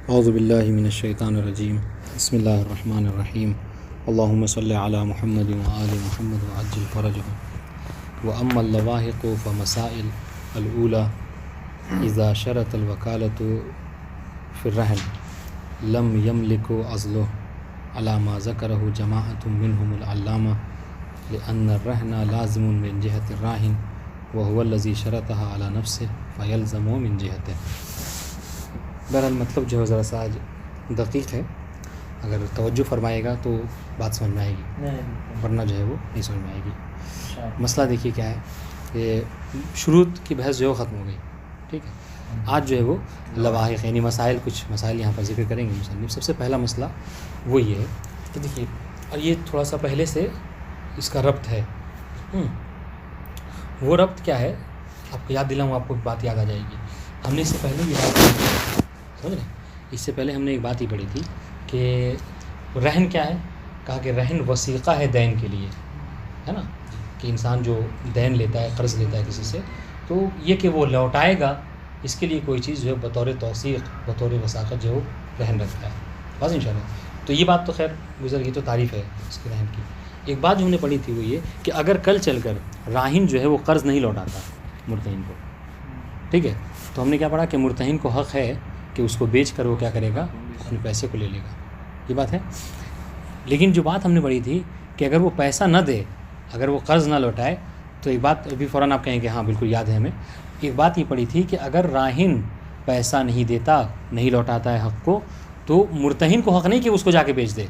اعوذ باللہ من الشیطان الرجیم بسم اللہ الرحمن الرحیم اللہم صلی علی محمد وآل محمد وعجل فرجہ واما اللواحق فمسائل الاولی اذا شرط الوکالۃ فی الرہن لم یملک عزلہ علی ما ذکرہ جماعۃ منہم العلامہ لأن الرہن لازم من جہت الراہن وهو الذی شرطہ علی نفسہ فیلزم من جہتہ۔ بہرحال مطلب جو ہے ذرا سا آج دقیق ہے، اگر توجہ فرمائے گا تو بات سمجھ میں آئے گی، ورنہ جو ہے وہ نہیں سمجھ میں آئے گی۔ مسئلہ دیکھیے کیا ہے کہ شروط کی بحث جو ہے ختم ہو گئی، ٹھیک ہے۔ آج جو ہے وہ لواحق یعنی مسائل، کچھ مسائل یہاں پر ذکر کریں گے مصنف۔ سب سے پہلا مسئلہ وہ یہ ہے کہ دیکھیے، اور یہ تھوڑا سا پہلے سے اس کا ربط ہے۔ وہ ربط کیا ہے آپ کو یاد دلاؤں، آپ کو بات یاد آ جائے گی۔ ہم نے اس سے پہلے یہ بات سمجھ رہے ہیں، اس سے پہلے ہم نے ایک بات ہی پڑھی تھی کہ رہن کیا ہے، کہا کہ رہن وثیقہ ہے دین کے لیے، ہے نا، کہ انسان جو دین لیتا ہے، قرض لیتا ہے کسی سے، تو یہ کہ وہ لوٹائے گا، اس کے لیے کوئی چیز جو ہے بطور توثیق، بطور وثاقت جو رہن رکھتا ہے، بس انشاءاللہ۔ تو یہ بات تو خیر گزر گئی، تو تعریف ہے اس کے رہن کی۔ ایک بات جو ہم نے پڑھی تھی وہ یہ کہ اگر کل چل کر راہن جو ہے وہ قرض نہیں لوٹاتا مرتہن کو، ٹھیک ہے، تو ہم نے کیا پڑھا کہ مرتہن کو حق ہے کہ اس کو بیچ کر وہ کیا کرے گا، اپنے پیسے کو لے لے گا، یہ بات ہے۔ لیکن جو بات ہم نے پڑھی تھی کہ اگر وہ پیسہ نہ دے، اگر وہ قرض نہ لوٹائے، تو ایک بات ابھی فوراً آپ کہیں کہ ہاں بالکل یاد ہے ہمیں، ایک بات یہ پڑھی تھی کہ اگر راہن پیسہ نہیں دیتا، نہیں لوٹاتا ہے حق کو، تو مرتہن کو حق نہیں کہ اس کو جا کے بیچ دے،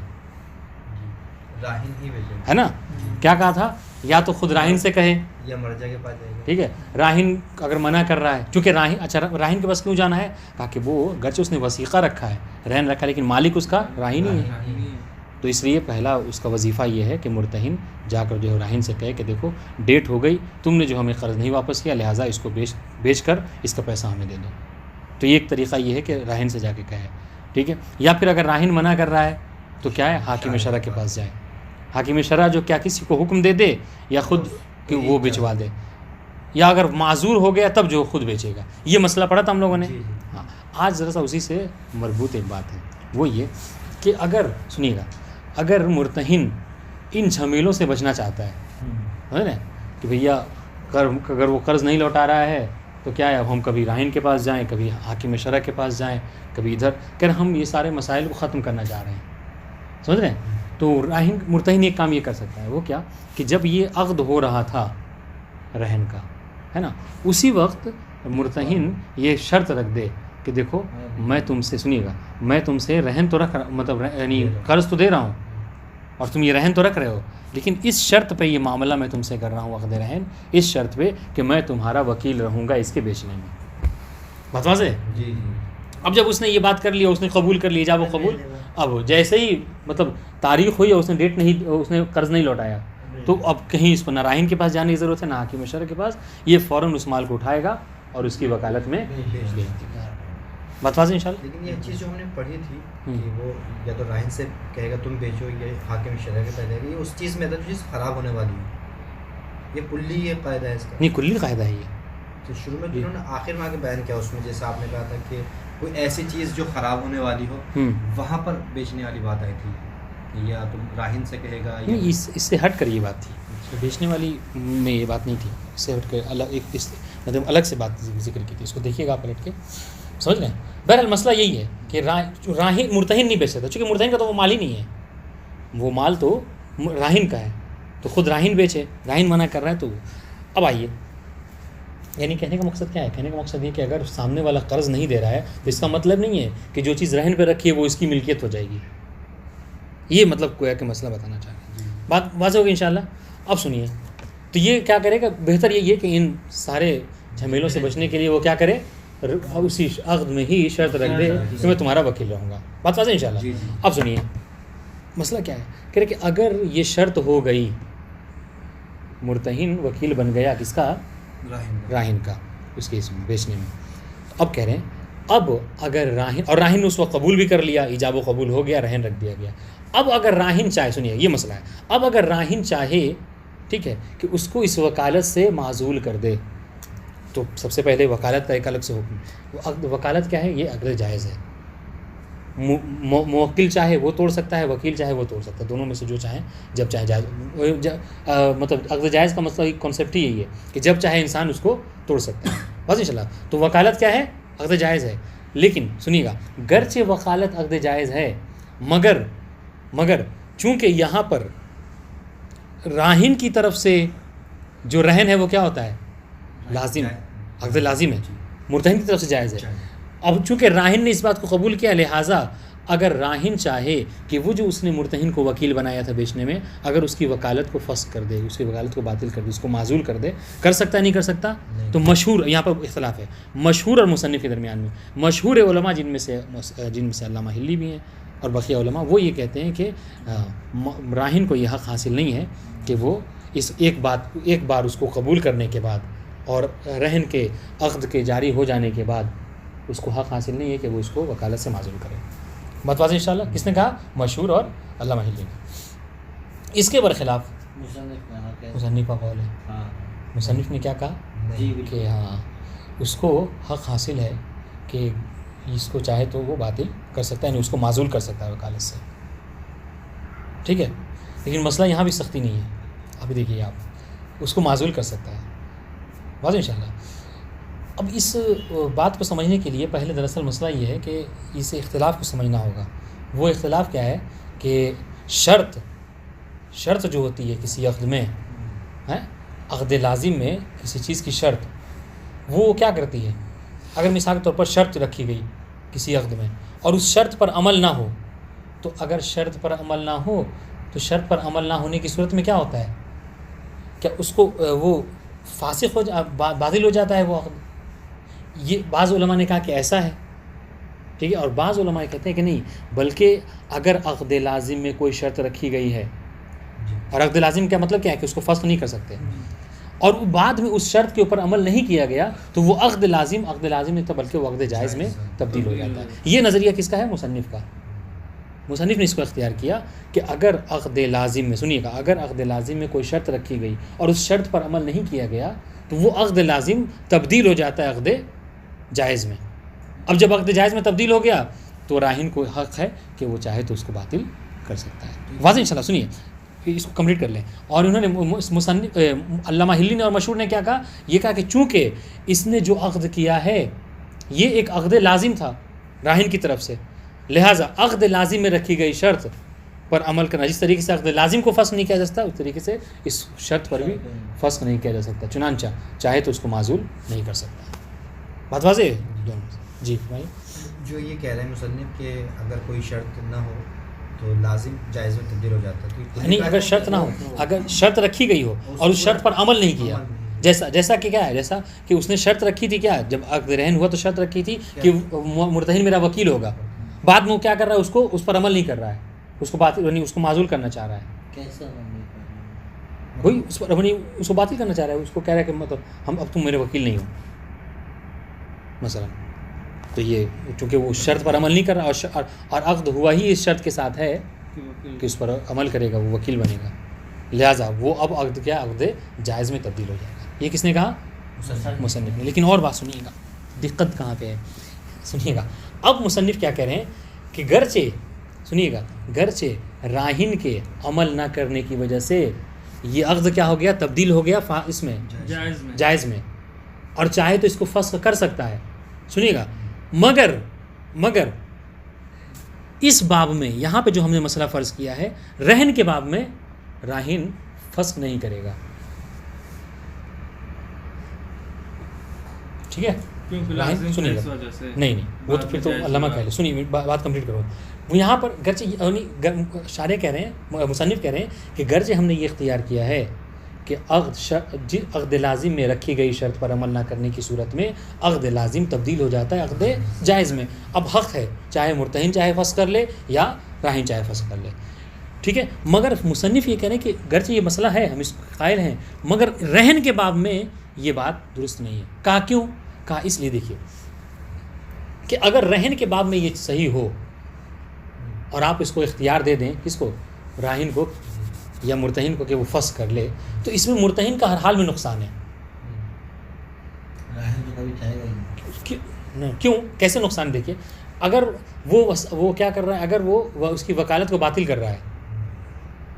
راہن ہی بیچے، ہے نا۔ کیا کہا تھا، یا تو خود راہن سے کہے، یا مرجع کے پاس جائے گا، ٹھیک ہے۔ راہن اگر منع کر رہا ہے، چونکہ راہن، اچھا راہن کے پاس کیوں جانا ہے، کہا کہ وہ گرچہ اس نے وثیقہ رکھا ہے، رہن رکھا ہے، لیکن مالک اس کا راہن ہی ہے، تو اس لیے پہلا اس کا وظیفہ یہ ہے کہ مرتہن جا کر جو ہے راہن سے کہے کہ دیکھو ڈیٹ ہو گئی، تم نے جو ہمیں قرض نہیں واپس کیا، لہٰذا اس کو بیچ کر اس کا پیسہ ہمیں دے دو۔ تو یہ ایک طریقہ یہ ہے کہ راہن سے جا کے کہے، ٹھیک ہے۔ یا پھر اگر راہن منع کر رہا ہے تو کیا ہے، حاکم شرع کے پاس جائے، حاکم شرع جو کیا کسی کو حکم دے دے یا خود کہ وہ بیچوا دے، یا اگر معذور ہو گیا تب جو خود بیچے گا۔ یہ مسئلہ پڑھا تھا ہم لوگوں نے۔ ہاں، آج ذرا سا اسی سے مربوط ایک بات ہے، وہ یہ کہ اگر سنیے گا، اگر مرتہن ان جھمیلوں سے بچنا چاہتا ہے، سمجھ رہے ہیں کہ بھیا اگر وہ قرض نہیں لوٹا رہا ہے تو کیا ہے، اب ہم کبھی راہن کے پاس جائیں، کبھی حاکم شرع کے پاس جائیں، کبھی ادھر، کہ ہم یہ سارے مسائل کو ختم کرنا چاہ رہے ہیں، سمجھ رہے ہیں، تو راہن مرتہن ایک کام یہ کر سکتا ہے، وہ کیا کہ جب یہ عقد ہو رہا تھا رہن کا، ہے نا، اسی وقت مرتہن یہ شرط رکھ دے کہ دیکھو میں تم سے، سنیے گا، میں تم سے رہن تو رکھ مطلب یعنی قرض تو دے رہا ہوں اور تم یہ رہن تو رکھ رہے ہو، لیکن اس شرط پہ یہ معاملہ میں تم سے کر رہا ہوں عقد رہن، اس شرط پہ کہ میں تمہارا وکیل رہوں گا اس کے بیچنے میں، بات واضح ہے؟ جی۔ اب جب اس نے یہ بات کر لیا، اس نے قبول کر لیا، جب وہ قبول، اب جیسے ہی مطلب تاریخ ہوئی اور اس نے ڈیٹ نہیں، اس نے قرض نہیں لوٹایا، تو اب کہیں اس کو نہ راہن کے پاس جانے کی ضرورت ہے نہ حاکم شرع کے پاس، یہ فوراً اس مال کو اٹھائے گا اور اس کی وکالت میں بیچ دے گا۔ بات واضح انشاءاللہ۔ لیکن یہ چیز جو ہم نے پڑھی تھی کہ وہ یا تو راہن سے کہے گا تم بیچو، یا حاکم شرع کے پہلے یہ اس چیز میں جو چیز خراب ہونے والی ہے، یہ کلی یہ قاعدہ ہے اس کا، نہیں کلی قاعدہ ہے یہ، تو شروع میں انہوں نے آخر میں آ کے بیان کیا اس میں، جیسے آپ نے کہا تھا کہ کوئی ایسی چیز جو خراب ہونے والی ہو، وہاں پر بیچنے والی بات آئی تھی، یا تم راہن سے کہے گا، نہیں اس سے ہٹ کر یہ بات تھی، بیچنے والی میں یہ بات نہیں تھی، اس سے ہٹ کر الگ ایک مطلب الگ سے بات ذکر کی تھی، اس کو دیکھیے گا پلٹ کے، سمجھ رہے ہیں۔ بہرحال مسئلہ یہی ہے کہ راہن مرتہن نہیں بیچ سکتا، چونکہ مرتہن کا تو وہ مال ہی نہیں ہے، وہ مال تو راہن کا ہے، تو خود راہن بیچے، راہن منع کر رہا ہے تو۔ اب آئیے، یعنی کہنے کا مقصد کیا ہے، کہنے کا مقصد یہ کہ اگر سامنے والا قرض نہیں دے رہا ہے تو اس کا مطلب نہیں ہے کہ جو چیز رہن پہ رکھی ہے وہ اس کی ملکیت ہو جائے گی، یہ مطلب کوئی کہ مسئلہ بتانا چاہ رہے ہیں، بات واضح ہوگی انشاءاللہ۔ اب سنیے، تو یہ کیا کرے گا، بہتر یہ ہے کہ ان سارے جھمیلوں سے بچنے کے لیے وہ کیا کرے، اسی عقد میں ہی شرط رکھ دے کہ میں تمہارا وکیل رہوں گا، بات واضح انشاءاللہ۔ اب سنیے مسئلہ کیا ہے، کہہ رہے کہ اگر یہ شرط ہو گئی، مرتہن وکیل بن گیا کس کا، راہن کا، اس کے بیچنے میں، اب کہہ رہے ہیں اب اگر راہن، اور راہن اس وقت قبول بھی کر لیا، ایجاب و قبول ہو گیا، رہن رکھ دیا گیا، اب اگر راہن چاہے، سنیے یہ مسئلہ ہے، اب اگر راہن چاہے، ٹھیک ہے، کہ اس کو اس وکالت سے معزول کر دے، تو سب سے پہلے وکالت کا ایک الگ سے حکم، وکالت کیا ہے، یہ اگر جائز ہے، موکل چاہے وہ توڑ سکتا ہے, وکیل چاہے وہ توڑ سکتا ہے, دونوں میں سے جو چاہیں جب چاہے جائز. مطلب عقد جائز کا مطلب کانسیپٹ ہی یہی ہے کہ جب چاہے انسان اس کو توڑ سکتا ہے. بس ان شاء اللہ. تو وکالت کیا ہے؟ عقد جائز ہے. لیکن سنیے گا, گرچہ وکالت عقد جائز ہے مگر چونکہ یہاں پر راہن کی طرف سے جو رہن ہے وہ کیا ہوتا ہے؟ لازم, عقد لازم ہے. مرتہن کی طرف سے جائز ہے. اب چونکہ راہن نے اس بات کو قبول کیا, لہٰذا اگر راہن چاہے کہ وہ جو اس نے مرتہن کو وکیل بنایا تھا بیچنے میں, اگر اس کی وکالت کو فسخ کر دے, اس کی وکالت کو باطل کر دے, اس کو معزول کر دے, کر سکتا ہے نہیں کر سکتا؟ تو مشہور, یہاں پر اختلاف ہے مشہور اور مصنف کے درمیان میں. مشہور علماء جن میں سے علامہ ہلی بھی ہیں اور بقیہ علماء, وہ یہ کہتے ہیں کہ راہن کو یہ حق حاصل نہیں ہے کہ وہ اس ایک بار اس کو قبول کرنے کے بعد اور رہن کے عقد کے جاری ہو جانے کے بعد اس کو حق حاصل نہیں ہے کہ وہ اس کو وکالت سے معزول کرے. بات واضح انشاءاللہ. کس نے کہا؟ مشہور اور علامہ ہلی نے. اس کے برخلاف مصنف کا قول ہے. مصنف نے کیا کہا کہ ہاں اس کو حق حاصل ہے کہ اس کو چاہے تو وہ باطل کر سکتا ہے, یعنی اس کو معزول کر سکتا ہے وکالت سے. ٹھیک ہے, لیکن مسئلہ یہاں بھی سختی نہیں ہے. ابھی دیکھیے آپ, اس کو معزول کر سکتا ہے. واضح انشاءاللہ. اب اس بات کو سمجھنے کے لیے پہلے دراصل مسئلہ یہ ہے کہ اس اختلاف کو سمجھنا ہوگا. وہ اختلاف کیا ہے کہ شرط جو ہوتی ہے کسی عقد میں, عقد لازم میں کسی چیز کی شرط, وہ کیا کرتی ہے؟ اگر مثال کے طور پر شرط رکھی گئی کسی عقد میں اور اس شرط پر عمل نہ ہو, تو اگر شرط پر عمل نہ ہو تو شرط پر عمل نہ ہونے کی صورت میں کیا ہوتا ہے؟ کیا اس کو وہ فاسق باطل ہو جاتا ہے وہ عقد؟ یہ بعض علماء نے کہا کہ ایسا ہے. ٹھیک ہے, اور بعض علماء کہتے ہیں کہ نہیں, بلکہ اگر عقد لازم میں کوئی شرط رکھی گئی ہے, اور عقد لازم کا مطلب کیا ہے کہ اس کو فسخ نہیں کر سکتے, اور بعد میں اس شرط کے اوپر عمل نہیں کیا گیا, تو وہ عقد لازم نہیں تھا بلکہ وہ عقد جائز میں تبدیل ہو جاتا ہے. یہ نظریہ کس کا ہے؟ مصنف کا. مصنف نے اس کو اختیار کیا کہ اگر عقد لازم میں, سنیے گا, اگر عقد لازم میں کوئی شرط رکھی گئی اور اس شرط پر عمل نہیں کیا گیا, تو وہ عقد لازم تبدیل ہو جاتا ہے عقد جائز میں. اب جب عقد جائز میں تبدیل ہو گیا تو راہن کو حق ہے کہ وہ چاہے تو اس کو باطل کر سکتا ہے. واضح انشاءاللہ. سنیے, اس کو کمپلیٹ کر لیں. اور انہوں نے مصنف علامہ ہلی نے اور مشہور نے کیا کہا؟ یہ کہا کہ چونکہ اس نے جو عقد کیا ہے یہ ایک عقد لازم تھا راہن کی طرف سے, لہٰذا عقد لازم میں رکھی گئی شرط پر عمل کرنا, جس طریقے سے عقد لازم کو فسخ نہیں کیا جا سکتا, اس طریقے سے اس شرط پر بھی فسخ نہیں کیا جا سکتا, چنانچہ چاہے تو اس کو معزول نہیں کر سکتا. بات واضح ہے؟ جی بھائی. جو یہ کہہ رہے ہیں مصنف کہ اگر کوئی شرط نہ ہو تو لازم جائز میں تبدیل ہو جاتا ہے. نہیں, اگر شرط نہ ہو, اگر شرط رکھی گئی ہو اور اس شرط پر عمل نہیں کیا, جیسا کہ کیا ہے, جیسا کہ اس نے شرط رکھی تھی, کیا جب عقد رہن ہوا تو شرط رکھی تھی کہ مرتہن میرا وکیل ہوگا, بعد میں وہ کیا کر رہا ہے, اس پر عمل نہیں کر رہا ہے, اس کو معزول کرنا چاہ رہا ہے. کیسا وہی اس کو باطل کرنا چاہ رہا ہے, اس کو کہہ رہا ہے کہ مطلب اب تم میرے وکیل نہیں ہو مثلا. تو یہ چونکہ وہ شرط پر عمل نہیں کر رہا اور عقد ہوا ہی اس شرط کے ساتھ ہے کہ اس پر عمل کرے گا, وہ وکیل بنے گا, لہٰذا وہ اب عقد کیا, عقد جائز میں تبدیل ہو جائے گا. یہ کس نے کہا؟ مصنف نے. لیکن اور بات سنیے گا, دقت کہاں پہ ہے, سنیے گا. اب مصنف کیا کہہ رہے ہیں کہ گرچہ راہن کے عمل نہ کرنے کی وجہ سے یہ عقد کیا ہو گیا, تبدیل ہو گیا اس میں جائز میں, اور چاہے تو اس کو فسخ کر سکتا ہے. سنیے گا, مگر اس باب میں, یہاں پہ جو ہم نے مسئلہ فرض کیا ہے, رہن کے باب میں راہن فسخ نہیں کرے گا. ٹھیک ہے, سنیے گا, نہیں وہ تو پھر تو علامہ کہہ لے. سنیے بات کمپلیٹ کرو. وہ یہاں پر گرچہ شارح کہہ رہے ہیں, مصنف کہہ رہے ہیں کہ گرچہ ہم نے یہ اختیار کیا ہے کہ عقد لازم میں رکھی گئی شرط پر عمل نہ کرنے کی صورت میں عقد لازم تبدیل ہو جاتا ہے عقد جائز میں. اب حق ہے چاہے مرتہن چاہے فسخ کر لے یا راہن چاہے فسخ کر لے. ٹھیک ہے, مگر مصنف یہ کہہ رہے ہیں کہ گرچہ یہ مسئلہ ہے, ہم اس کو قائل ہیں, مگر رہن کے باب میں یہ بات درست نہیں ہے. کہا کیوں؟ کہا اس لیے دیکھیے کہ اگر رہن کے باب میں یہ صحیح ہو اور آپ اس کو اختیار دے دیں, کس کو, راہن کو یا مرتہن کو, کہ وہ فسخ کر لے, تو اس میں مرتہن کا ہر حال میں نقصان ہے. کیوں؟ کیسے نقصان؟ دیکھیے, اگر وہ کیا کر رہا ہے، اگر وہ اس کی وکالت کو باطل کر رہا ہے،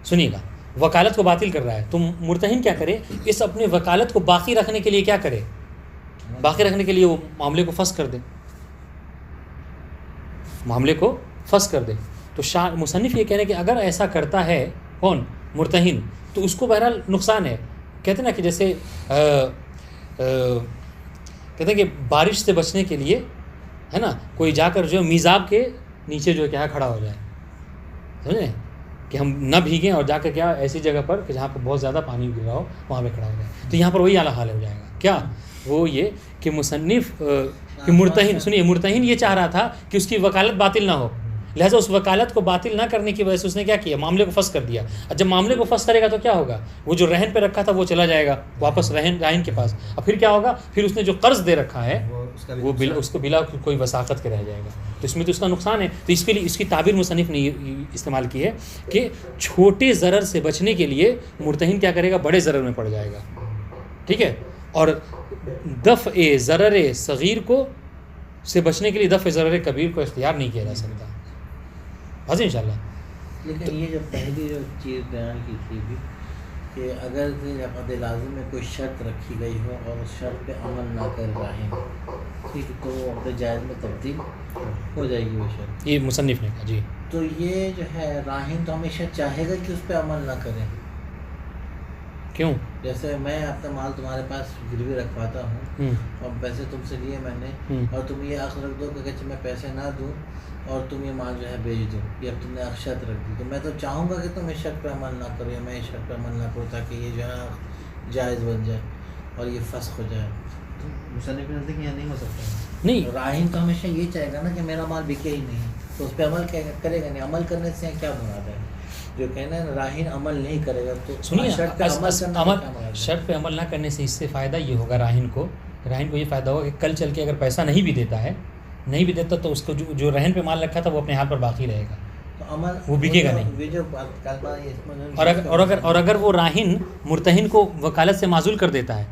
سنیے گا، وکالت کو باطل کر رہا ہے، تو مرتہن کیا کرے، اس اپنے وکالت کو باقی رکھنے کے لیے کیا کرے، باقی رکھنے کے لیے وہ معاملے کو فسخ کر دے، معاملے کو فسخ کر دے. تو مصنف یہ کہہ رہے ہیں کہ اگر ایسا کرتا ہے کون، مرتہن، تو اس کو بہرحال نقصان ہے. کہتے ہیں نا کہ جیسے کہتے ہیں کہ بارش سے بچنے کے لیے ہے نا کوئی جا کر جو میزاب کے نیچے جو کیا کھڑا ہو جائے، سمجھیں کہ ہم نہ بھیگیں، اور جا کر کیا ایسی جگہ پر کہ جہاں پر بہت زیادہ پانی گر رہا ہو وہاں پہ کھڑا ہو جائے. تو یہاں پر وہی اعلیٰ حال ہو جائے گا. کیا وہ یہ کہ مصنف کہ مرتہن، سنیے، مرتہن یہ چاہ رہا تھا کہ اس کی وکالت باطل نہ ہو، لہٰذا اس وکالت کو باطل نہ کرنے کی وجہ سے اس نے کیا کیا، معاملے کو فسخ کر دیا. اور جب معاملے کو فسخ کرے گا تو کیا ہوگا، وہ جو رہن پہ رکھا تھا وہ چلا جائے گا واپس راہن کے پاس، اور پھر کیا ہوگا، پھر اس نے جو قرض دے رکھا ہے وہ اس کو بلا کوئی وثاقت کے رہ جائے گا. تو اس میں تو اس کا نقصان ہے. تو اس کے لیے اس کی تعبیر مصنف نے استعمال کی ہے کہ چھوٹے ضرر سے بچنے کے لیے مرتہن کیا کرے گا، بڑے ضرر میں پڑ جائے گا. ٹھیک ہے، اور دفع ضرر صغیر کو سے بچنے کے لیے دفع ضرر کبیر کو اختیار نہیں کیا جا سکتا. واضح انشاءاللہ. لیکن یہ جو پہلی جو چیز بیان کی تھی بھی کہ اگر عقد لازم میں کوئی شرط رکھی گئی ہو اور اس شرط پہ عمل نہ کر رہے ہیں، ٹھیک ہے، تو وہ عقد جائز میں تبدیل ہو جائے گی وہ شرط. یہ مصنف نے کہا. جی، تو یہ جو ہے راہن تو ہمیشہ چاہے گا کہ اس پہ عمل نہ کریں. کیوں؟ جیسے میں اپنا مال تمہارے پاس گروی رکھواتا ہوں اور پیسے تم سے لیے میں نے، اور تم یہ عقد رکھ دو کہ اگر میں پیسے نہ دوں اور تم یہ مال جو ہے بیچ دو، یا تم نے شرط رکھ دی، تو میں تو چاہوں گا کہ تم اس شرط پہ عمل نہ کرو یا میں اس شرط پہ عمل نہ کروں تاکہ یہ جو ہے جائز بن جائے اور یہ فسخ ہو جائے. تو مصنف کے نزدیک یہ نہیں ہو سکتا. نہیں، راہن تو ہمیشہ یہ چاہے گا نا کہ میرا مال بکے ہی نہیں، تو اس پہ عمل کرے گا نہیں. عمل کرنے سے کیا مراد ہے، جو کہنا ہے راہن عمل نہیں کرے گا، تو سنیے، شرط پہ شرط پہ عمل نہ کرنے سے اس سے فائدہ یہ ہوگا راہن کو یہ فائدہ ہوگا کہ کل چل کے اگر پیسہ نہیں بھی دیتا تو اس کو جو رہن پہ مال رکھا تھا وہ اپنے حال پر باقی رہے گا، تو عمل وہ بکے گا نہیں. اور اگر وہ راہن مرتہن کو وکالت سے معزول کر دیتا ہے،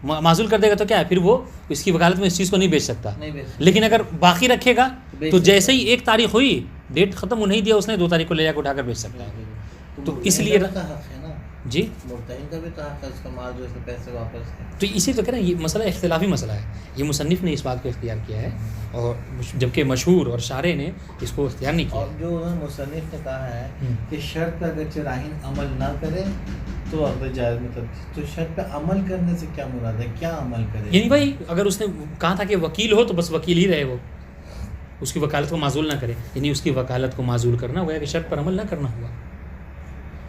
معزول کر دے گا تو کیا ہے، پھر وہ اس کی وکالت میں اس چیز کو نہیں بیچ سکتا. لیکن اگر باقی رکھے گا تو جیسے ہی 1 تاریخ ہوئی، ڈیٹ ختم، وہ نہیں دیا اس نے، 2 تاریخ کو لے جا کے اٹھا کر بیچ سکتا ہے. تو اس لیے جی، مرتہن کا بھی تو حق ہے اس کا مال جو اس نے پیسے واپس ہے. تو اسی تو کہہ رہے ہیں یہ مسئلہ اختلافی مسئلہ ہے. یہ مصنف نے اس بات کو اختیار کیا ہے، اور جبکہ مشہور اور شارح نے اس کو اختیار نہیں کیا. اور جو انہوں نے مصنف نے کہا ہے کہ شرط پہ اگر راہن عمل نہ کرے تو عقد جائز میں تبدیل، تو شرط پہ عمل کرنے سے کیا مراد ہے، کیا عمل کرے؟ یعنی بھائی اگر اس نے کہا تھا کہ وکیل ہو تو بس وکیل ہی رہے، وہ اس کی وکالت کو معزول نہ کرے، یعنی اس کی وکالت کو معزول کرنا ہوا کہ شرط پر عمل نہ کرنا ہوا.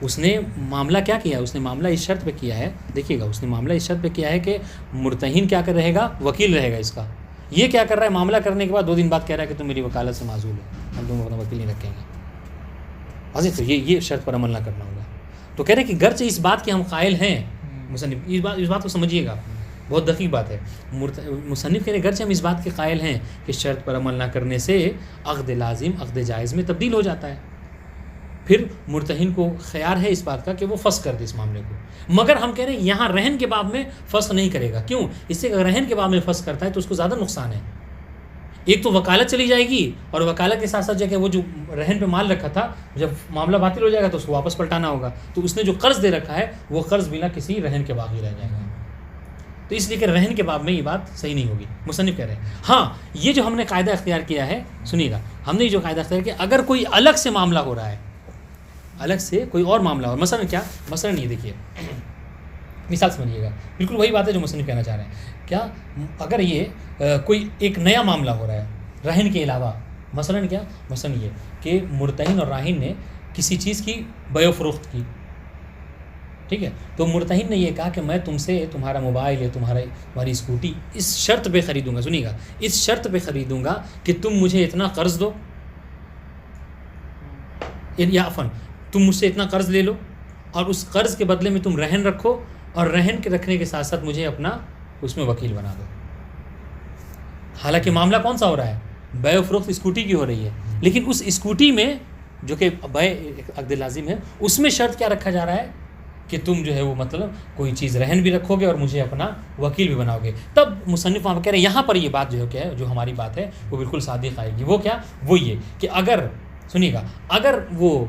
اس نے معاملہ کیا کیا، اس نے معاملہ اس شرط پہ کیا ہے، دیکھیے گا، اس نے معاملہ اس شرط پہ کیا ہے کہ مرتہن کیا کر رہے گا، وکیل رہے گا اس کا. یہ کیا کر رہا ہے، معاملہ کرنے کے بعد 2 دن بعد کہہ رہا ہے کہ تم میری وکالت سے معزول ہو، ہم تم اپنا وکیل نہیں رکھیں گے. واضح، تو یہ شرط پر عمل نہ کرنا ہوگا. تو کہہ رہے کہ گرچہ اس بات کے ہم قائل ہیں، مصنف اس بات کو سمجھیے گا، بہت دقیق بات ہے. مصنف کہہ رہے گرچہ ہم اس بات کے قائل ہیں کہ شرط پر عمل نہ کرنے سے عقد لازم عقد جائز میں تبدیل ہو جاتا ہے، پھر مرتہن کو خیار ہے اس بات کا کہ وہ فسخ کر دے اس معاملے کو. مگر ہم کہہ رہے ہیں یہاں رہن کے باب میں فسخ نہیں کرے گا. کیوں؟ اس سے اگر رہن کے باب میں فسخ کرتا ہے تو اس کو زیادہ نقصان ہے. ایک تو وکالت چلی جائے گی، اور وکالت کے ساتھ ساتھ جگہ وہ جو رہن پہ مال رکھا تھا جب معاملہ باطل ہو جائے گا تو اس کو واپس پلٹانا ہوگا. تو اس نے جو قرض دے رکھا ہے وہ قرض بنا کسی رہن کے باقی رہ جائے گا. تو اس لیے کہ رہن کے باب میں یہ بات صحیح نہیں ہوگی. مصنف کہہ رہے ہیں ہاں یہ جو ہم نے قاعدہ اختیار کیا ہے، سنیے گا، ہم نے جو قاعدہ اختیار کیا، اگر کوئی الگ سے معاملہ ہو رہا ہے، الگ سے کوئی اور معاملہ ہو، مثلا کیا، مثلا یہ دیکھیے، مثال سمجھیے گا، بالکل وہی بات ہے جو مصنف کہنا چاہ رہے ہیں. کیا اگر یہ کوئی ایک نیا معاملہ ہو رہا ہے رہن کے علاوہ، مثلا کیا، مثلا یہ کہ مرتہن اور راہن نے کسی چیز کی بیع و فروخت کی، ٹھیک ہے، تو مرتہن نے یہ کہا کہ میں تم سے تمہارا موبائل یا تمہاری اسکوٹی اس شرط پہ خریدوں گا، سنیے گا، اس شرط پہ خریدوں گا کہ تم مجھے اتنا قرض دو، یا عفواً تم مجھ سے اتنا قرض لے لو، اور اس قرض کے بدلے میں تم رہن رکھو، اور رہن کے رکھنے کے ساتھ ساتھ مجھے اپنا اس میں وکیل بنا دو. حالانکہ معاملہ کون سا ہو رہا ہے، بیع و فروخت اسکوٹی کی ہو رہی ہے، لیکن اس اسکوٹی میں جو کہ بیع عقد لازم ہے، اس میں شرط کیا رکھا جا رہا ہے کہ تم جو ہے وہ مطلب کوئی چیز رہن بھی رکھو گے اور مجھے اپنا وکیل بھی بناؤ گے. تب مصنف وہاں پہ کہہ رہے ہیں یہاں پر یہ بات جو ہے کیا ہے, جو ہماری بات ہے وہ بالکل صادق آئے گی. وہ کیا, وہ یہ کہ اگر سنیے گا, اگر وہ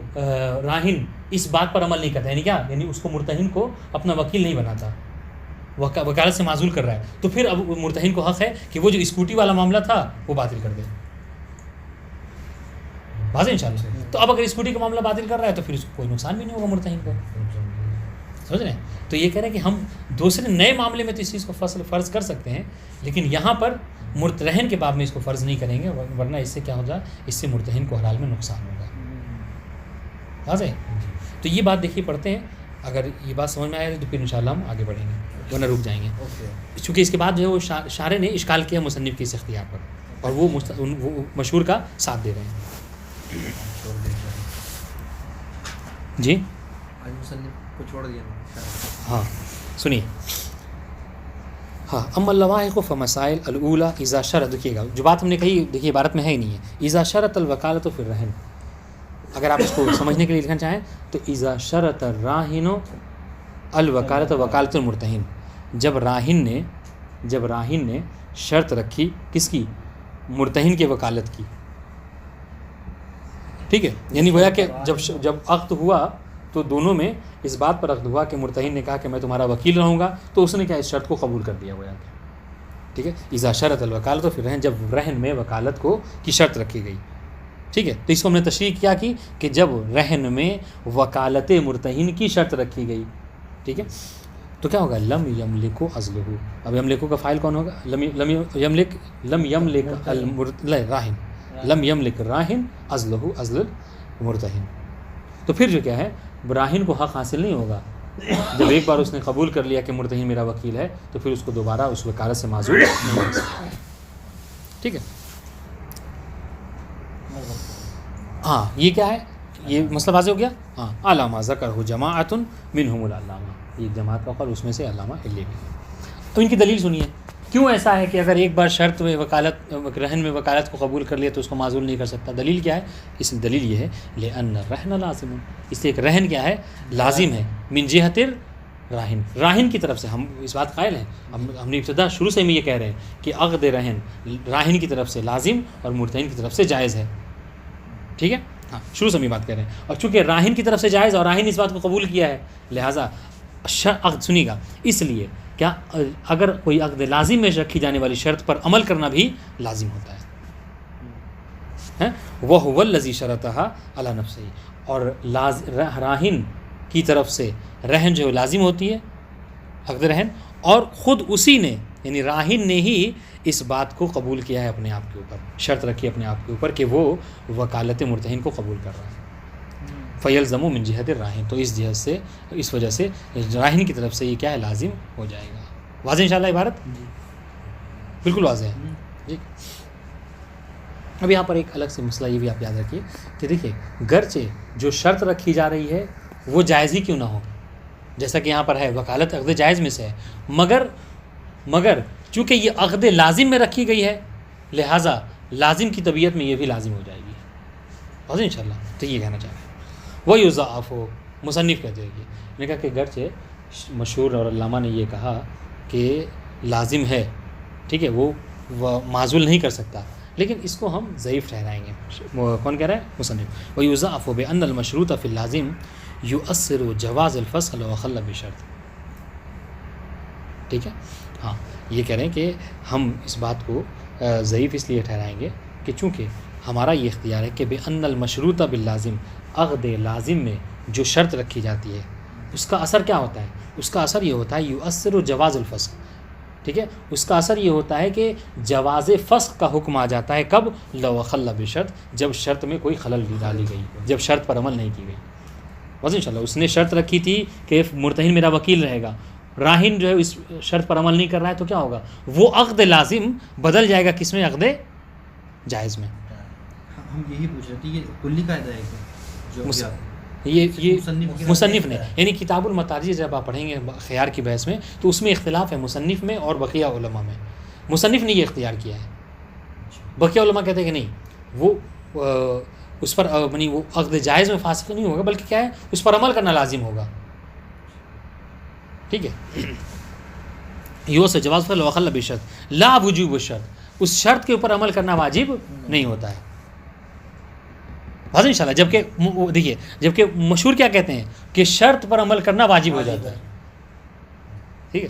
راہن اس بات پر عمل نہیں کرتا, یعنی کیا, یعنی اس کو مرتہن کو اپنا وکیل نہیں بناتا, وکالت سے معزول کر رہا ہے, تو پھر اب مرتہن کو حق ہے کہ وہ جو اسکوٹی والا معاملہ تھا وہ باطل کر دے. واضح انشاءاللہ. تو اب اگر اسکوٹی کا معاملہ باطل کر رہا ہے تو پھر اس کو کوئی نقصان بھی نہیں ہوگا مرتہن کو. سمجھ رہے ہیں؟ تو یہ کہہ رہے ہیں کہ ہم دوسرے نئے معاملے میں تو اس چیز کو فرض کر سکتے ہیں, لیکن یہاں پر مرتہن کے باب میں اس کو فرض نہیں کریں گے, ورنہ اس سے کیا ہوگا, اس سے مرتہن کو حلال میں نقصان ہوگا. واضح. تو یہ بات دیکھیے پڑھتے ہیں, اگر یہ بات سمجھ میں آئے تو پھر انشاءاللہ ہم آگے بڑھیں گے, ورنہ رک جائیں گے. چونکہ اس کے بعد جو ہے وہ شارح نے اشکال کیا مصنف کی اس اختیار پر, اور وہ مشہور کا ساتھ دے رہے ہیں. جی مصنف کو چھوڑ دیا. ہاں سنیے. ہاں اما اللواحق فمسائل الاولیٰ اذا شرط, دیکھیے گا جو بات ہم نے کہی, دیکھیے عبارت میں ہے ہی نہیں ہے. اذا شرط الوکالۃ فی الرہن, اگر آپ اس کو سمجھنے کے لیے لکھنا چاہیں تو اذا شرط الراہن الوکالۃ وکالۃ المرتہن, جب راہن نے شرط رکھی کس کی, مرتہن کے وکالت کی. ٹھیک ہے, یعنی گویا کہ جب عقد ہوا تو دونوں میں اس بات پر عقد ہوا کہ مرتہن نے کہا کہ میں تمہارا وکیل رہوں گا, تو اس نے کیا اس شرط کو قبول کر دیا گویا کہ. ٹھیک ہے, اذا شرط الوکالۃ فی الرہن, جب رہن میں وکالت کی شرط رکھی گئی. ٹھیک ہے, تو اس کو ہم نے تشریح کیا کہ جب رہن میں وکالت مرتہن کی شرط رکھی گئی. ٹھیک ہے, تو کیا ہوگا, لم یملک ازلہ. اب یملک کا فاعل کون ہوگا, لم یملک راہن ازلہ ازل المرتہن. تو پھر جو کیا ہے, راہن کو حق حاصل نہیں ہوگا. جب ایک بار اس نے قبول کر لیا کہ مرتہن میرا وکیل ہے, تو پھر اس کو دوبارہ اس وکالت سے معزول نہیں کر سکتا. ٹھیک ہے. ہاں یہ کیا ہے, یہ مسئلہ واضح ہو گیا. ہاں, علامہ ذکرہ جماعۃ منہم العلامہ, یہ ایک جماعت کا قول, اس میں سے علامہ علی بھی. تو ان کی دلیل سنیے, کیوں ایسا ہے کہ اگر ایک بار شرط میں رہن میں وکالت کو قبول کر لیا تو اس کو معزول نہیں کر سکتا. دلیل کیا ہے, اس دلیل یہ ہے لأن الرہن لازم, اس لیے ایک رہن کیا ہے, لازم ہے, من جہت راہن کی طرف سے. ہم اس بات قائل ہیں, ہم نے ابتدا شروع سے ہم یہ کہہ رہے ہیں کہ عقد رہن راہن کی طرف سے لازم اور مرتہن کی طرف سے جائز ہے. ٹھیک ہے, ہاں شروع سے ہم یہ بات کہہ رہے ہیں. اور چونکہ راہن کی طرف سے جائز اور راہن اس بات کو قبول کیا ہے, لہٰذا عقد سنی گا. اس لیے کیا اگر کوئی عقد لازم میں رکھی جانے والی شرط پر عمل کرنا بھی لازم ہوتا ہے. وَهُوَ الَّذِي شَرَطَهَا عَلَى نَفْسِهِ, اور راہن کی طرف سے رہن جو لازم ہوتی ہے, عقد رہن, اور خود اسی نے یعنی راہن نے ہی اس بات کو قبول کیا ہے اپنے آپ کے اوپر, شرط رکھی اپنے آپ کے اوپر کہ وہ وکالت مرتہن کو قبول کر رہا ہے. فیلزم من جہت الراہن, تو اس جہت سے, اس وجہ سے راہن کی طرف سے یہ کیا ہے, لازم ہو جائے گا. واضح انشاءاللہ عبارت بالکل واضح ہے. جی, اب یہاں پر ایک الگ سے مسئلہ یہ بھی آپ یاد رکھیے کہ دیکھیے, گرچہ جو شرط رکھی جا رہی ہے وہ جائز ہی کیوں نہ ہو, جیسا کہ یہاں پر ہے وکالت عقد جائز میں سے ہے, مگر چونکہ یہ عقد لازم میں رکھی گئی ہے, لہٰذا لازم کی طبیعت میں یہ بھی لازم ہو جائے گی. واضح انشاءاللہ. تو یہ کہنا چاہ رہے ہیں. وَيُضَاعَفُ, مصنف کہتے ہیں, نے کہا کہ گرچہ مشہور اور علامہ نے یہ کہا کہ لازم ہے, ٹھیک ہے, وہ معزول نہیں کر سکتا, لیکن اس کو ہم ضعیف ٹھہرائیں گے. کون کہہ رہا ہے, مصنف. وَيُضَاعَفُ بِأَنَّ الْمَشْرُوطَ فِي اللَّازِمِ يُؤَثِّرُ جَوَازَ الْفَسْخِ لَوْ أَخَلَّ بِشَرْطٍ. ٹھیک ہے, ہاں یہ کہہ رہے ہیں کہ ہم اس بات کو ضعیف اس لیے ٹھہرائیں گے کہ چونکہ ہمارا یہ اختیار ہے کہ بِأَنَّ الْمَشْرُوطَ بِاللَّازِمِ, عقد لازم میں جو شرط رکھی جاتی ہے اس کا اثر کیا ہوتا ہے, اس کا اثر یہ ہوتا ہے یؤثر جواز الفسخ. ٹھیک ہے, اس کا اثر یہ ہوتا ہے کہ جواز فسخ کا حکم آ جاتا ہے. کب, لو خل بشرط, جب شرط میں کوئی خلل ڈالی گئی, جب شرط پر عمل نہیں کی گئی. بس انشاءاللہ اس نے شرط رکھی تھی کہ مرتہن میرا وکیل رہے گا, راہن جو ہے اس شرط پر عمل نہیں کر رہا ہے, تو کیا ہوگا, وہ عقد لازم بدل جائے گا کس میں, عقد جائز میں. ہم یہی پوچھ رہے تھے, یہ کلی قاعدہ ہے جو یہ مصنف نے, یعنی کتاب المتارجی جب آپ پڑھیں گے خیار کی بحث میں, تو اس میں اختلاف ہے مصنف میں اور بقیہ علماء میں. مصنف نے یہ اختیار کیا ہے, بقیہ علماء کہتے ہیں کہ نہیں, وہ اس پر یعنی وہ عقد جائز میں فاسق نہیں ہوگا, بلکہ کیا ہے, اس پر عمل کرنا لازم ہوگا. ٹھیک ہے. یو سے جواز فعل وخل بشرط لا وجوب الشرط, اس شرط کے اوپر عمل کرنا واجب نہیں ہوتا ہے. واضح ان شاء اللہ. جبکہ دیکھیے, جبکہ مشہور کیا کہتے ہیں کہ شرط پر عمل کرنا واجب ہو جاتا ہے. ٹھیک ہے.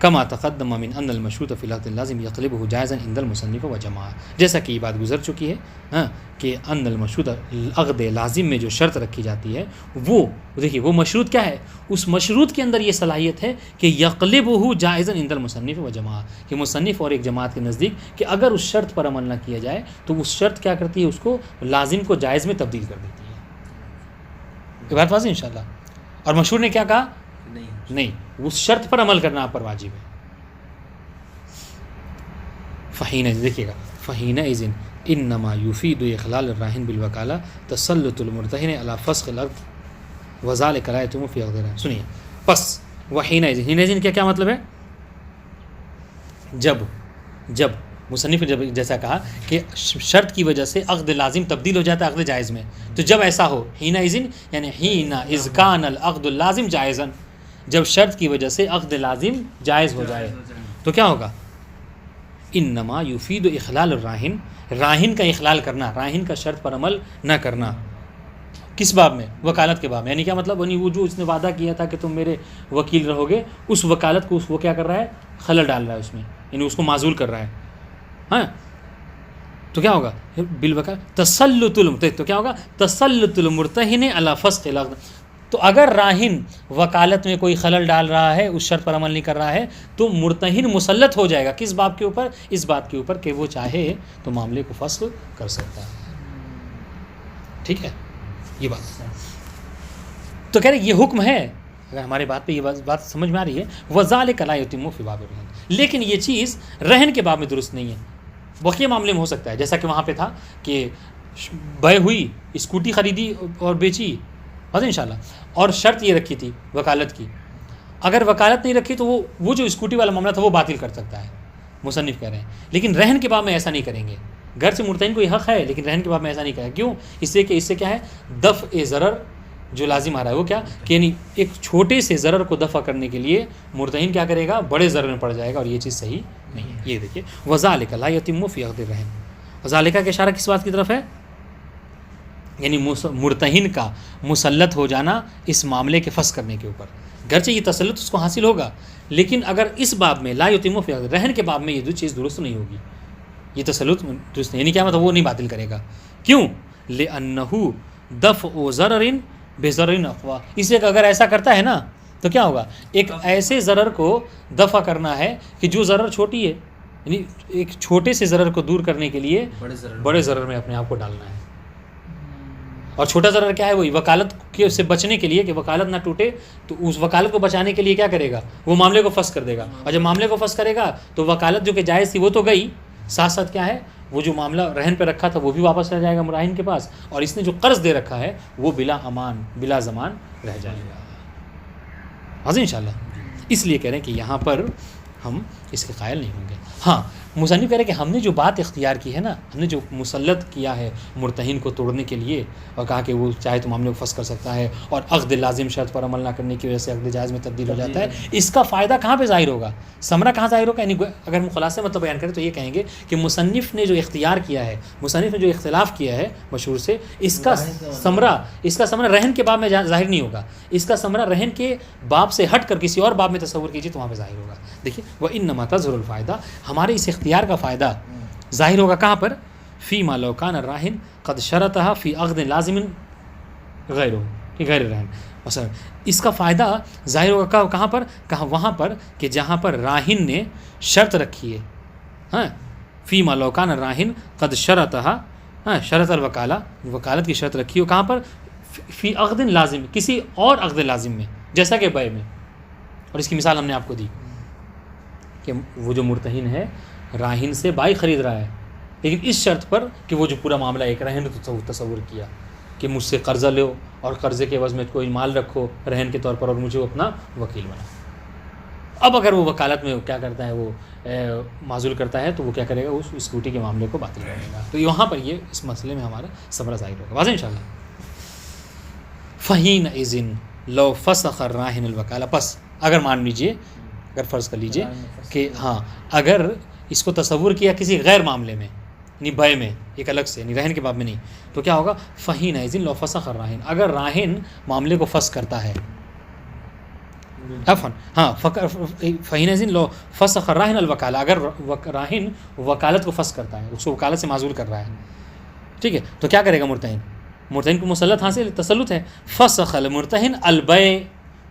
کما تقدم من ان المشروط فی العقد اللازم یقلبه جائزا عند المصنف وجماعہ, جیسا کہ یہ بات گزر چکی ہے ہاں کہ ان المشروط عقد لازم میں جو شرط رکھی جاتی ہے وہ دیکھیے وہ مشروط کیا ہے, اس مشروط کے اندر یہ صلاحیت ہے کہ یقلبه جائزا عند المصنف وجماعہ, کہ مصنف اور ایک جماعت کے نزدیک کہ اگر اس شرط پر عمل نہ کیا جائے تو اس شرط کیا کرتی ہے, اس کو لازم کو جائز میں تبدیل کر دیتی ہے. یہ بات واضح انشاءاللہ. اور مشہور نے کیا کہا, نہیں اس شرط پر عمل کرنا آپ پر واجب ہے. فہین دیکھیے گا, فہین اذن انما یفید اخلال الراہن بالوکالہ تسلط المرتہن علی فسخ العقد وذلک لا یتم فی عقد. سنیے پس وحین اذن, حین اذن کیا مطلب ہے, جب مصنف نے جب جیسا کہا کہ شرط کی وجہ سے عقد لازم تبدیل ہو جاتا ہے عقد جائز میں, تو جب ایسا ہو حین اذن یعنی حین اذ کان العقد اللازم جائزا, جب شرط کی وجہ سے عقد لازم جائز ہو جائے تو کیا ہوگا, انما یفید اخلال الراہن, راہن کا اخلال کرنا, راہن کا شرط پر عمل نہ کرنا. کس باب میں, وکالت کے باب میں. یعنی کیا مطلب, یعنی وہ جو اس نے وعدہ کیا تھا کہ تم میرے وکیل رہو گے, اس وکالت کو وہ کیا کر رہا ہے, خلل ڈال رہا ہے اس میں, یعنی اس کو معزول کر رہا ہے. ہاں تو کیا ہوگا بالوکالہ تسلط تو کیا ہوگا, تسلط المرتہن علی فسخ العقد. تو اگر راہن وکالت میں کوئی خلل ڈال رہا ہے, اس شرط پر عمل نہیں کر رہا ہے, تو مرتہن مسلط ہو جائے گا. کس باب کے اوپر, اس بات کے اوپر کہ وہ چاہے تو معاملے کو فسخ کر سکتا ہے. ٹھیک ہے, یہ بات تو کہہ رہے یہ حکم ہے. اگر ہمارے بات پہ یہ بات سمجھ میں آ رہی ہے, وذالک لا یتم فی باب الرہن, لیکن یہ چیز رہن کے باب میں درست نہیں ہے. بقیہ معاملے میں ہو سکتا ہے, جیسا کہ وہاں پہ تھا کہ بے ہوئی, اسکوٹی خریدی اور بیچی ان شاء اللہ, اور شرط یہ رکھی تھی وکالت کی. اگر وکالت نہیں رکھی تو وہ جو اسکوٹی والا معاملہ تھا وہ باطل کر سکتا ہے, مصنف کہہ رہے ہیں. لیکن رہن کے باب میں ایسا نہیں کریں گے. گھر سے مرتہن کو یہ حق ہے, لیکن رہن کے باب میں ایسا نہیں کریں. کیوں, اس لیے کہ اس سے کیا ہے, دفع ضرر جو لازم آ رہا ہے وہ کیا کہ یعنی ایک چھوٹے سے ضرر کو دفع کرنے کے لیے مرتہن کیا کرے گا, بڑے ضرر میں پڑ جائے گا, اور یہ چیز صحیح نہیں ہے. یہ دیکھیے وذالک لا یتم فی عقد الرہن, وذالک کا اشارہ کس بات کی طرف ہے, یعنی مرتہن کا مسلط ہو جانا اس معاملے کے فسخ کرنے کے اوپر. گرچہ یہ تسلط اس کو حاصل ہوگا, لیکن اگر اس باب میں لا یتم فی عقد رہن کے باب میں یہ دو چیز درست نہیں ہوگی, یہ تسلط درست نہیں, یعنی کیا مطلب وہ نہیں باطل کرے گا. کیوں, لأنہ دفع ضرر بضرر اقوی, اس لیے کہ اگر ایسا کرتا ہے نا تو کیا ہوگا, ایک ایسے ضرر کو دفع کرنا ہے کہ جو ضرر چھوٹی ہے, یعنی ایک چھوٹے سے ضرر کو دور کرنے کے لیے بڑے ضرر میں اپنے آپ کو ڈالنا ہے. اور چھوٹا ضرر کیا ہے, وہی وکالت کے سے بچنے کے لیے کہ وکالت نہ ٹوٹے, تو اس وکالت کو بچانے کے لیے کیا کرے گا, وہ معاملے کو فسخ کر دے گا. اور جب معاملے کو فسخ کرے گا تو وکالت جو کہ جائز تھی وہ تو گئی, ساتھ ساتھ کیا ہے, وہ جو معاملہ رہن پہ رکھا تھا وہ بھی واپس رہ جائے گا مراہن کے پاس, اور اس نے جو قرض دے رکھا ہے وہ بلا امان بلا ضمان رہ جائے گا. حاضر انشاءاللہ. اس لیے کہہ رہے ہیں کہ یہاں پر ہم اس کے قائل نہیں ہوں گے. ہاں مصنف کہہ رہے کہ ہم نے جو بات اختیار کی ہے نا, ہم نے جو مسلط کیا ہے مرتہن کو توڑنے کے لیے, اور کہا کہ وہ چاہے تو معاملے کو فسخ کر سکتا ہے, اور عقد لازم شرط پر عمل نہ کرنے کی وجہ سے عقد جائز میں تبدیل ہو جاتا ہے, اس کا فائدہ کہاں پہ ظاہر ہوگا, ثمرہ کہاں ظاہر ہوگا. یعنی اگر ہم خلاصے مطلب بیان کریں تو یہ کہیں گے کہ مصنف نے جو اختیار کیا ہے, مصنف نے جو اختلاف کیا ہے مشہور سے, اس کا ثمرہ رہن کے باب میں ظاہر نہیں ہوگا. اس کا ثمرہ رہن کے باب سے ہٹ کر کسی اور باب میں تصور کیجیے تو وہاں پہ ظاہر ہوگا. دیکھیے وانما تظہر الفائدہ, ہمارے اس اختیار کا فائدہ ظاہر ہوگا کہاں پر, فیما لو کان الراہن قد شرطها فی عقد لازم غیر رہن. مثلا اس کا فائدہ ظاہر ہوگا کہاں پر, وہاں پر کہ جہاں پر راہن نے شرط رکھی ہے, ہاں فیما لو کان الراہن قد شرطها, ہاں شرط الوکالہ, وکالت کی شرط رکھی ہو کہاں پر, فی عقد لازم, کسی اور عقد لازم میں, جیسا کہ بیع میں. اور اس کی مثال ہم نے آپ کو دی کہ وہ جو مرتہن ہے راہن سے بائی خرید رہا ہے, لیکن اس شرط پر کہ وہ جو پورا معاملہ ایک رہن نے تصور کیا کہ مجھ سے قرضہ لو اور قرضے کے عوض میں کوئی مال رکھو رہن کے طور پر, اور مجھے اپنا وکیل بنا. اب اگر وہ وکالت میں کیا کرتا ہے, وہ معزول کرتا ہے, تو وہ کیا کرے گا, اس اسکوٹی کے معاملے کو باطل کرے گا. تو یہاں پر یہ اس مسئلے میں ہمارا ثمرہ ظاہر ہوگا. واضح انشاءاللہ. فحین اذن لو فسخ الراہن الوکالہ, پس اگر مان لیجئے، اگر فرض کر لیجئے کہ ہاں اگر اس کو تصور کیا کسی غیر معاملے میں، یعنی بے میں ایک الگ سے، یعنی رہن کے باب میں نہیں، تو کیا ہوگا؟ فہین ایزن لو فسخ الراہن، اگر راہن معاملے کو فسخ کرتا ہے، عفواً ہاں فہین ایزن لو فسخ الراہن الوکالہ، اگر راہن وکالت کو فسخ کرتا ہے، اس کو وکالت سے معزول کر رہا ہے، ٹھیک ہے، تو کیا کرے گا مرتہن؟ مرتہن کو مسلط حاصل تسلط ہے، فسخ المرتہن البیع،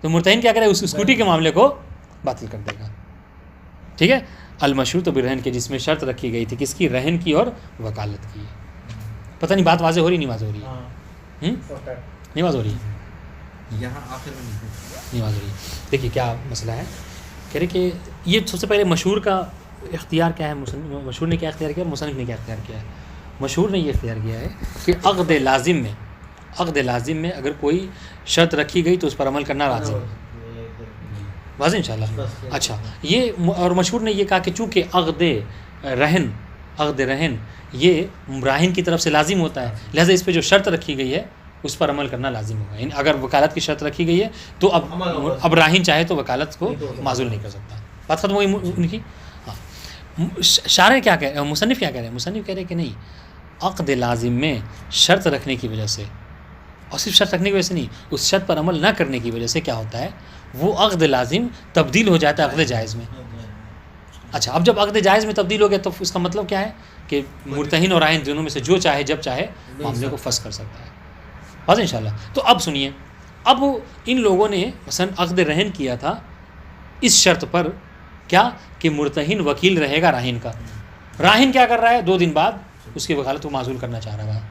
تو مرتہن کیا کرے؟ اس اسکوٹی کے معاملے کو باطل کر دے گا، ٹھیک ہے۔ المشروط بالرہن کے، جس میں شرط رکھی گئی تھی، کس کی؟ رہن کی اور وکالت کی۔ پتہ نہیں بات واضح ہو رہی نہیں واضح ہو رہی ہے؟ نہیں واضح ہو رہی ہے؟ یہاں آخر میں نہیں واضح ہو رہی ہے۔ دیکھیے کیا مسئلہ ہے، کہہ رہے کہ یہ سب سے پہلے مشہور کا اختیار کیا ہے، مشہور نے کیا اختیار کیا، مصنف نے کیا اختیار کیا ہے؟ مشہور نے یہ اختیار کیا ہے کہ عقد لازم میں اگر کوئی شرط رکھی گئی تو اس پر عمل کرنا لازم ہے، واضح انشاءاللہ۔ اچھا، یہ اور مشہور نے یہ کہا کہ چونکہ عقد رہن یہ راہن کی طرف سے لازم ہوتا ہے، لہذا اس پہ جو شرط رکھی گئی ہے اس پر عمل کرنا لازم ہوگا، یعنی اگر وکالت کی شرط رکھی گئی ہے تو اب راہن چاہے تو وکالت کو معزول نہیں کر سکتا۔ بات ختم ہوئی ان کی۔ ہاں، شارح کیا کہہ رہے ہیں، مصنف کیا کہہ رہے ہیں؟ مصنف کہہ رہے ہیں کہ نہیں، عقد لازم میں شرط رکھنے کی وجہ سے، اور صرف شرط رکھنے کی وجہ سے نہیں، اس شرط پر عمل نہ کرنے کی وجہ سے کیا ہوتا ہے، وہ عقد لازم تبدیل ہو جاتا ہے عقد جائز میں۔ اچھا، اب جب عقد جائز میں تبدیل ہو گیا تو اس کا مطلب کیا ہے کہ مرتہن اور راہن دونوں میں سے جو چاہے جب چاہے معاملے کو فسخ کر سکتا ہے، بس انشاءاللہ۔ تو اب سنیے، اب ان لوگوں نے مثلا عقد رہن کیا تھا اس شرط پر کیا کہ مرتہن وکیل رہے گا راہن کا، راہن کیا کر رہا ہے، 2 دن بعد اس کی وکالت کو معزول کرنا چاہ رہا ہے،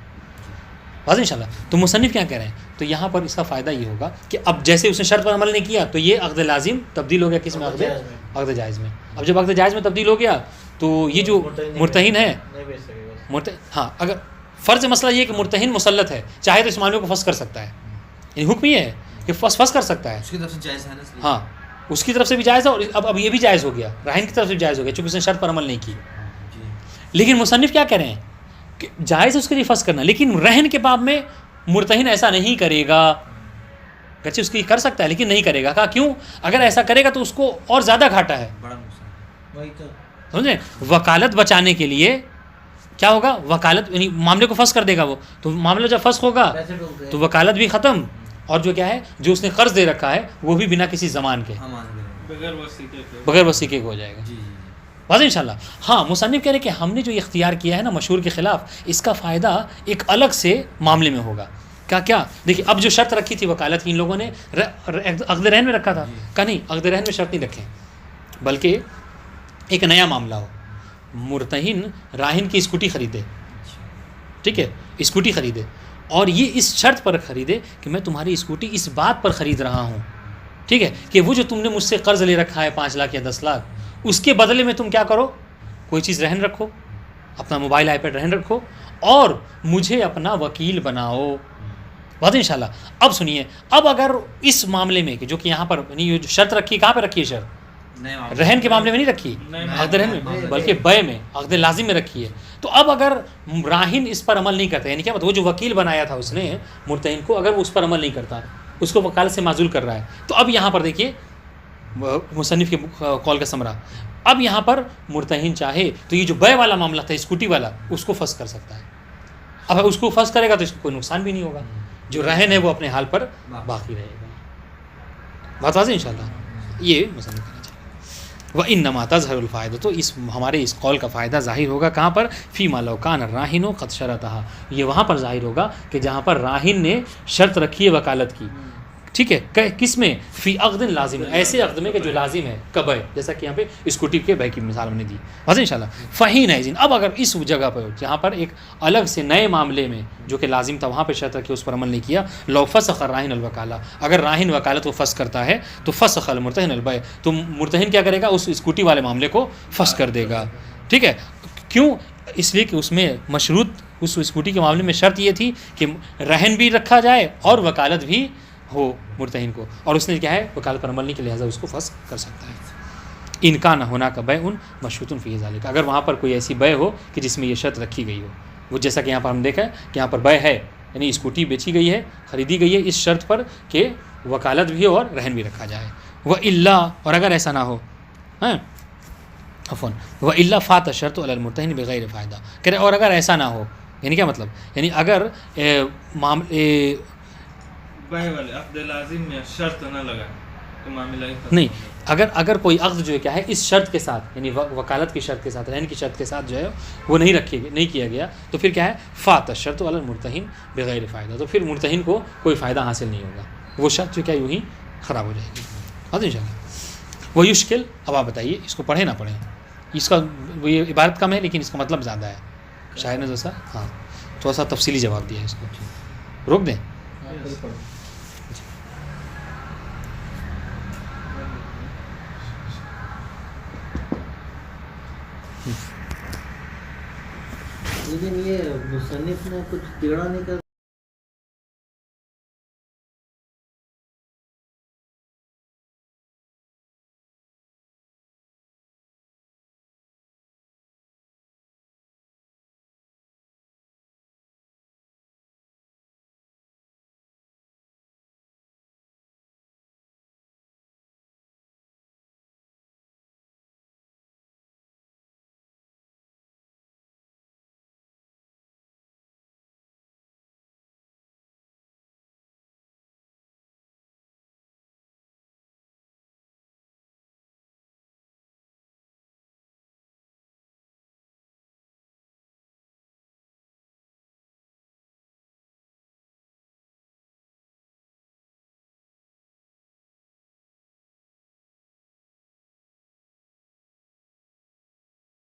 واضح انشاءاللہ۔ تو مصنف کیا کہہ رہے ہیں، تو یہاں پر اس کا فائدہ یہ ہوگا کہ اب جیسے اس نے شرط پر عمل نہیں کیا تو یہ عقد لازم تبدیل ہو گیا کس میں؟ عقد جائز میں۔ اب جب عقد جائز میں تبدیل ہو گیا تو یہ جو مرتہن ہے، ہاں اگر فرض مسئلہ یہ کہ مرتہن مسلط ہے، چاہے تو اس معاملے کو فسخ کر سکتا ہے، یعنی حکم یہ ہے کہ فسخ کر سکتا ہے، اس کی طرف سے جائز ہے نا، ہاں اس کی طرف سے بھی جائز ہے، اور اب یہ بھی جائز ہو گیا، راہن کی طرف سے بھی جائز ہو گیا چونکہ اس نے شرط پر عمل نہیں کی۔ لیکن مصنف کیا کہہ رہے ہیں کہ جائز ہے اس کے لیے فسخ کرنا، لیکن رہن کے باب میں مرتہن ایسا نہیں کرے گا، گرچہ اس کی کر سکتا ہے لیکن نہیں کرے گا۔ کہا کیوں؟ اگر ایسا کرے گا تو اس کو اور زیادہ گھاٹا ہے، سمجھیں؟ وکالت بچانے کے لیے کیا ہوگا، وکالت یعنی معاملے کو فسخ کر دے گا وہ، تو معاملہ جب فسخ ہوگا تو وکالت بھی ختم، اور جو کیا ہے جو اس نے قرض دے رکھا ہے وہ بھی بنا کسی زمان کے بغیر وثیقے کے ہو جائے گا، واضح انشاءاللہ۔ ہاں، مصنف کہہ رہے کہ ہم نے جو اختیار کیا ہے نا مشہور کے خلاف، اس کا فائدہ ایک الگ سے معاملے میں ہوگا۔ کیا دیکھیے، اب جو شرط رکھی تھی وکالت کی ان لوگوں نے عقد رہن میں رکھا تھا، کہا نہیں عقد رہن میں شرط نہیں رکھیں، بلکہ ایک نیا معاملہ ہو، مرتہن راہن کی اسکوٹی خریدے، ٹھیک ہے، اسکوٹی خریدے، اور یہ اس شرط پر خریدے کہ میں تمہاری اسکوٹی اس بات پر خرید رہا ہوں، ٹھیک ہے، کہ وہ جو تم نے مجھ سے قرض لے رکھا ہے 5 لاکھ یا 10 لاکھ، اس کے بدلے میں تم کیا کرو، کوئی چیز رہن رکھو، اپنا موبائل آئی پیڈ رہن رکھو، اور مجھے اپنا وکیل بناؤ، واضح انشاءاللہ۔ اب سنیے، اب اگر اس معاملے میں کہ جو کہ یہاں پر یہ جو شرط رکھی، کہاں پہ رکھی ہے شرط؟ رہن کے معاملے میں نہیں رکھی، عقد رہن میں، بلکہ بے میں، عقد لازم میں رکھی ہے۔ تو اب اگر راہن اس پر عمل نہیں کرتا، یعنی کیا مطلب، وہ جو وکیل بنایا تھا اس نے مرتہن کو، اگر وہ اس پر عمل نہیں کرتا، اس کو وکالت سے معزول کر رہا ہے، تو اب یہاں پر دیکھیے مصنف کے قول کا ثمرہ، اب یہاں پر مرتہن چاہے تو یہ جو بے والا معاملہ تھا اسکوٹی والا، اس کو فسخ کر سکتا ہے۔ اب اس کو فسخ کرے گا تو اس کو کوئی نقصان بھی نہیں ہوگا، جو رہن ہے وہ اپنے حال پر باقی رہے گا، بات واضح انشاءاللہ۔ یہ مصنف کرنا چاہیے۔ وَإِنَّمَا تَظْهَرُ الْفَائِدَةُ، تو اس ہمارے اس قول کا فائدہ ظاہر ہوگا کہاں پر؟ فِيمَا لَوْ كَانَ الرَّاهِنُ قَدْ شَرَطَهَا، یہ وہاں پر ظاہر ہوگا کہ جہاں پر راہن نے شرط رکھی ہے وکالت کی، ٹھیک ہے، کس میں؟ فی عقد لازم، ایسے عقد میں کہ جو لازم ہے، کبے، جیسا کہ یہاں پہ اسکوٹی کے بے کی مثال ہم نے دی، واضح انشاءاللہ۔ فہین ایزن، اب اگر اس جگہ پر جہاں پر ایک الگ سے نئے معاملے میں جو کہ لازم تھا وہاں پہ شرط رکھی، اس پر عمل نہیں کیا، لو فسخ الراہن الوکالہ، اگر راہن وکالت کو فسخ کرتا ہے تو فسخ المرتہن البیع، تو مرتہن کیا کرے گا، اس اسکوٹی والے معاملے کو فسخ کر دے گا، ٹھیک ہے۔ کیوں؟ اس لیے کہ اس میں مشروط، اس اسکوٹی کے معاملے میں شرط یہ تھی کہ رہن بھی رکھا جائے اور وکالت بھی ہو مرتہن کو، اور اس نے کیا ہے وکالت پر عمل نہیں کیا، لہٰذا اس کو فسخ کر سکتا ہے۔ ان کا نہ ہونا کا بیع مشروط فی ذالک، اگر وہاں پر کوئی ایسی بیع ہو کہ جس میں یہ شرط رکھی گئی ہو، وہ جیسا کہ یہاں پر ہم دیکھا ہے کہ یہاں پر بیع ہے، یعنی اسکوٹی بیچی گئی ہے، خریدی گئی ہے اس شرط پر کہ وکالت بھی ہو اور رہن بھی رکھا جائے۔ وَإِلَّا اور اگر ایسا نہ ہو ہاں عفواً وَإِلَّا فَاتَ الشَّرْطُ عَلَى الْمُرْتَهِنِ بِغَيْرِ فَائِدَةٍ کہہ رہے اور اگر ایسا نہ ہو یعنی کیا مطلب یعنی اگر بھائی والے عقد لازم میں شرط نہ لگا تو معاملہ نہیں اگر کوئی عقد جو ہے کیا ہے اس شرط کے ساتھ یعنی وکالت کی شرط کے ساتھ رہن کی شرط کے ساتھ جو ہے وہ نہیں کیا گیا تو پھر کیا ہے فات الشرط علی المرتہن بغیر فائدہ تو پھر مرتہن کو کوئی فائدہ حاصل نہیں ہوگا وہ شرط جو کیا یوں ہی خراب ہو جائے گی ان شاء اللہ وہ یشکل اب آپ بتائیے اس کو پڑھیں نہ پڑھیں اس کا یہ عبارت کم ہے لیکن اس کا مطلب زیادہ ہے شاعر نے جیسا ہاں تھوڑا سا تفصیلی جواب دیا ہے اس کو روک دیں لیکن یہ مصنف نے کچھ ٹیڑھا نہیں کر